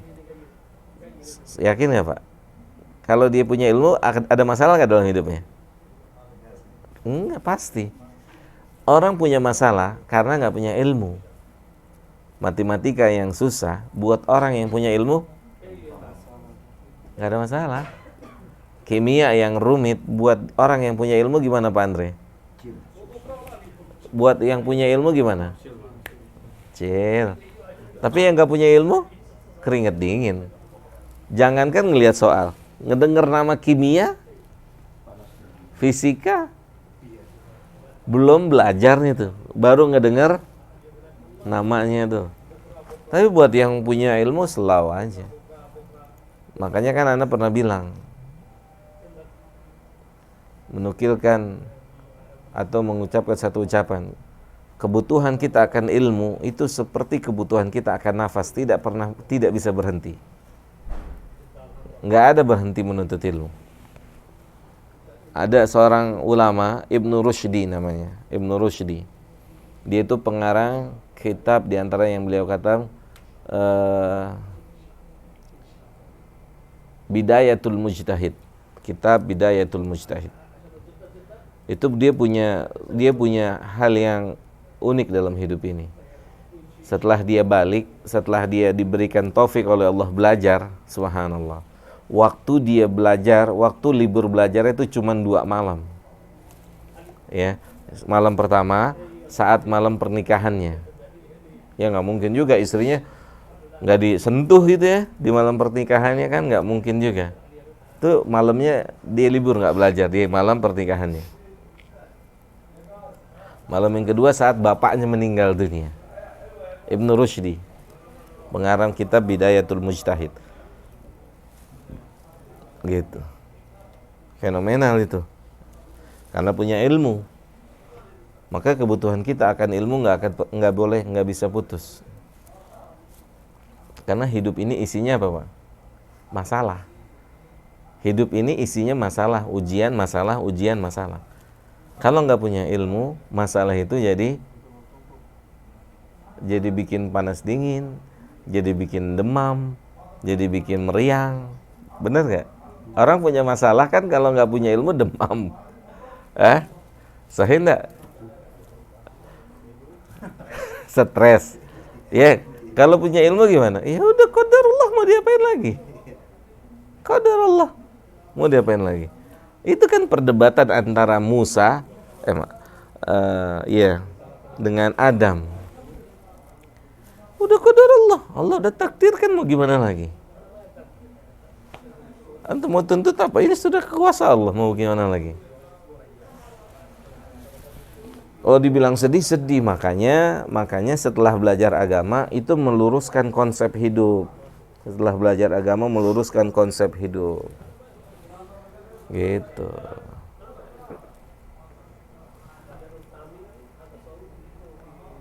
Yakin nggak Pak? Kalau dia punya ilmu, ada masalah nggak dalam hidupnya? Enggak, pasti. Orang punya masalah karena nggak punya ilmu. Matematika yang susah buat orang yang punya ilmu nggak ada masalah. Kimia yang rumit buat orang yang punya ilmu gimana Pak Andre? Buat yang punya ilmu gimana? Chill. Tapi yang nggak punya ilmu keringet dingin. Jangankan ngelihat soal, ngedenger nama kimia, fisika, belum belajarnya tuh, baru ngedenger namanya tuh. Tapi buat yang punya ilmu selalu aja. Makanya kan Anda pernah bilang, menukilkan atau mengucapkan satu ucapan, kebutuhan kita akan ilmu itu seperti kebutuhan kita akan nafas, tidak bisa berhenti. Nggak ada berhenti menuntut ilmu. Ada seorang ulama, Ibnu Rushdi namanya, Ibnu Rushdi. Dia itu pengarang kitab, di antara yang beliau kata Bidayatul Mujtahid. Kitab Bidayatul Mujtahid. Itu dia punya hal yang unik dalam hidup ini. Setelah dia balik, setelah dia diberikan taufik oleh Allah belajar, subhanallah. Waktu dia belajar, waktu libur belajar itu cuma 2 malam. Ya, malam pertama saat malam pernikahannya. Ya nggak mungkin juga istrinya nggak disentuh gitu ya di malam pernikahannya, kan nggak mungkin juga. Tuh malamnya dia libur nggak belajar, di malam pernikahannya. Malam yang kedua saat bapaknya meninggal dunia. Ibnu Rushdi, pengarang kitab Bidayatul Mujtahid. Gitu. Fenomenal itu. Karena punya ilmu. Maka kebutuhan kita akan ilmu nggak bisa putus. Karena hidup ini isinya apa, Pak? Masalah. Hidup ini isinya masalah, ujian, masalah, ujian, masalah. Kalau nggak punya ilmu, masalah itu jadi bikin panas dingin, jadi bikin demam, jadi bikin meriang. Bener nggak? Orang punya masalah kan kalau nggak punya ilmu demam. Sahih nggak? Stres. Ya, kalau punya ilmu gimana? Ya udah, qadarullah, mau diapain lagi? Qadarullah, mau diapain lagi? Itu kan perdebatan antara Musa dengan Adam. Udah qadarullah, Allah udah takdirkan, mau gimana lagi? Antum mau tuntut apa? Ini sudah kuasa Allah, mau gimana lagi? Oh, dibilang sedih, makanya setelah belajar agama itu meluruskan konsep hidup. Setelah belajar agama meluruskan konsep hidup. Gitu.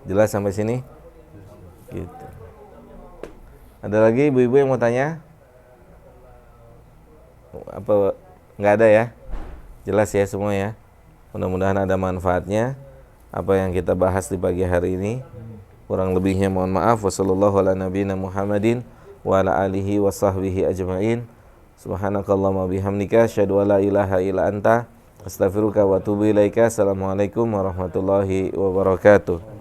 Jelas sampai sini? Gitu. Ada lagi ibu-ibu yang mau tanya? Apa nggak ada ya? Jelas ya semua ya. Mudah-mudahan ada manfaatnya apa yang kita bahas di pagi hari ini. Kurang lebihnya mohon maaf. Wassallallahu ala nabiyina Muhammadin wa ala alihi wa sahbihi ajma'in. Subhanakallahumma bihamdika asyhadu an la ilaha illa anta astaghfiruka wa atubu ilaika. Assalamualaikum warahmatullahi wabarakatuh.